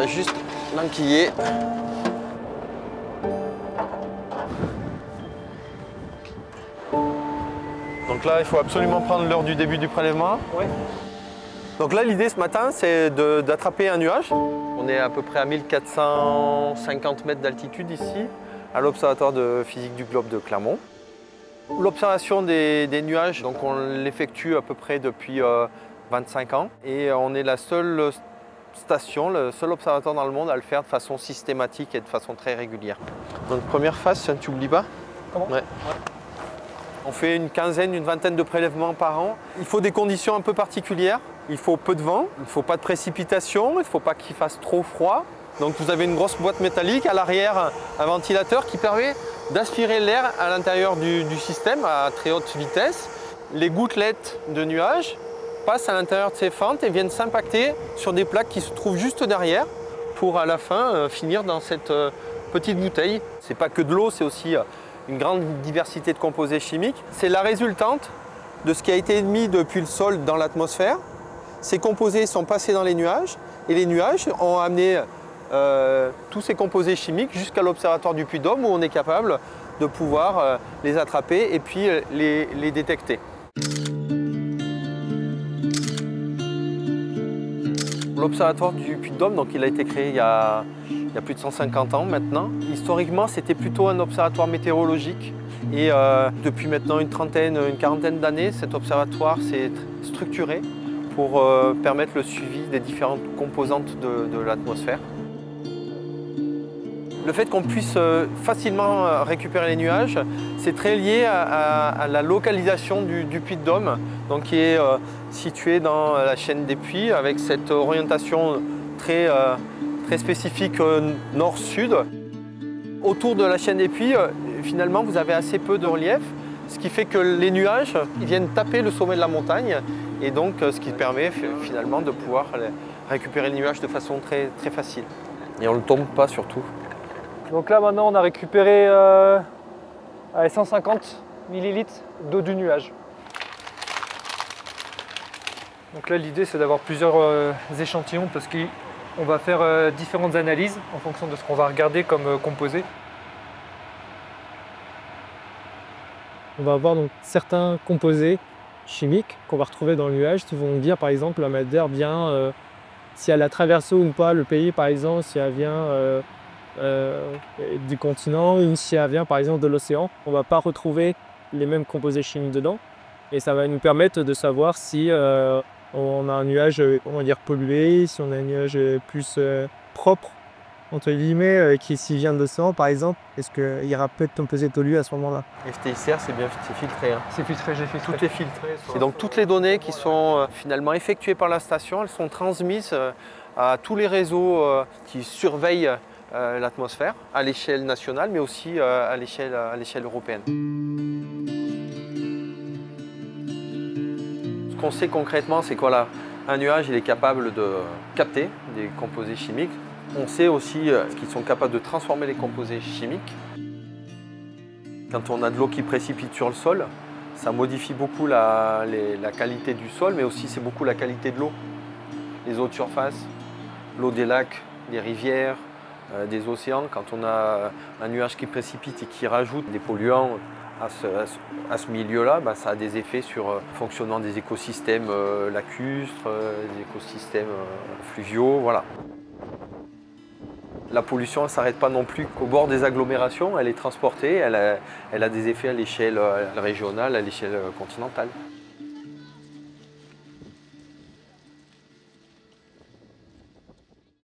juste l'enquiller. Donc là, il faut absolument prendre l'heure du début du prélèvement. Ouais. Donc là, l'idée ce matin, c'est d'attraper un nuage. On est à peu près à 1450 mètres d'altitude ici, à l'Observatoire de physique du globe de Clermont. L'observation des nuages, donc on l'effectue à peu près depuis 25 ans. Et on est la seule station, le seul observatoire dans le monde à le faire de façon systématique et de façon très régulière. Donc première phase, tu n'oublies pas? Comment? Ouais. On fait une quinzaine, une vingtaine de prélèvements par an. Il faut des conditions un peu particulières. Il faut peu de vent, il ne faut pas de précipitation, il ne faut pas qu'il fasse trop froid. Donc vous avez une grosse boîte métallique, à l'arrière un ventilateur qui permet d'aspirer l'air à l'intérieur du système à très haute vitesse. Les gouttelettes de nuages passent à l'intérieur de ces fentes et viennent s'impacter sur des plaques qui se trouvent juste derrière pour à la fin finir dans cette petite bouteille. Ce n'est pas que de l'eau, c'est aussi une grande diversité de composés chimiques. C'est la résultante de ce qui a été émis depuis le sol dans l'atmosphère. Ces composés sont passés dans les nuages et les nuages ont amené tous ces composés chimiques jusqu'à l'observatoire du Puy-de-Dôme où on est capable de pouvoir les attraper et puis les détecter. L'observatoire du Puy-de-Dôme, donc, il a été créé il y a plus de 150 ans maintenant. Historiquement, c'était plutôt un observatoire météorologique. Et depuis maintenant une quarantaine d'années, cet observatoire s'est structuré pour permettre le suivi des différentes composantes de l'atmosphère. Le fait qu'on puisse facilement récupérer les nuages, c'est très lié à la localisation du Puy-de-Dôme, donc qui est situé dans la chaîne des Puys, avec cette orientation très spécifique nord-sud. Autour de la chaîne des Puys, finalement, vous avez assez peu de relief, ce qui fait que les nuages ils viennent taper le sommet de la montagne, et donc ce qui permet finalement de pouvoir récupérer les nuages de façon très facile. Et on ne le tombe pas surtout. Donc là maintenant on a récupéré 150 ml d'eau du nuage. Donc là l'idée c'est d'avoir plusieurs échantillons parce qu'on va faire différentes analyses en fonction de ce qu'on va regarder comme composé. On va avoir donc certains composés chimiques qu'on va retrouver dans le nuage qui vont dire par exemple la matière vient, si elle a traversé ou pas le pays par exemple, si elle vient du continent ou si elle vient par exemple de l'océan. On ne va pas retrouver les mêmes composés chimiques dedans et ça va nous permettre de savoir si on a un nuage on va dire pollué, si on a un nuage plus propre entre guillemets qui s'il vient de l'océan par exemple, est-ce qu'il y aura peu de composés pollués à ce moment-là? FTICR c'est filtré. Hein. C'est filtré, j'ai filtré. Tout est filtré. Et donc toutes les données qui sont finalement effectuées par la station, elles sont transmises à tous les réseaux qui surveillent l'atmosphère à l'échelle nationale mais aussi à l'échelle européenne. Ce qu'on sait concrètement c'est quoi là? Un nuage il est capable de capter des composés chimiques. On sait aussi qu'ils sont capables de transformer les composés chimiques. Quand on a de l'eau qui précipite sur le sol, ça modifie beaucoup la qualité du sol, mais aussi c'est beaucoup la qualité de l'eau. Les eaux de surface, l'eau des lacs, des rivières, des océans. Quand on a un nuage qui précipite et qui rajoute des polluants à ce milieu-là, bah, ça a des effets sur le fonctionnement des écosystèmes lacustres, des écosystèmes fluviaux, voilà. La pollution ne s'arrête pas non plus qu'au bord des agglomérations, elle est transportée, elle a des effets à l'échelle régionale, à l'échelle continentale.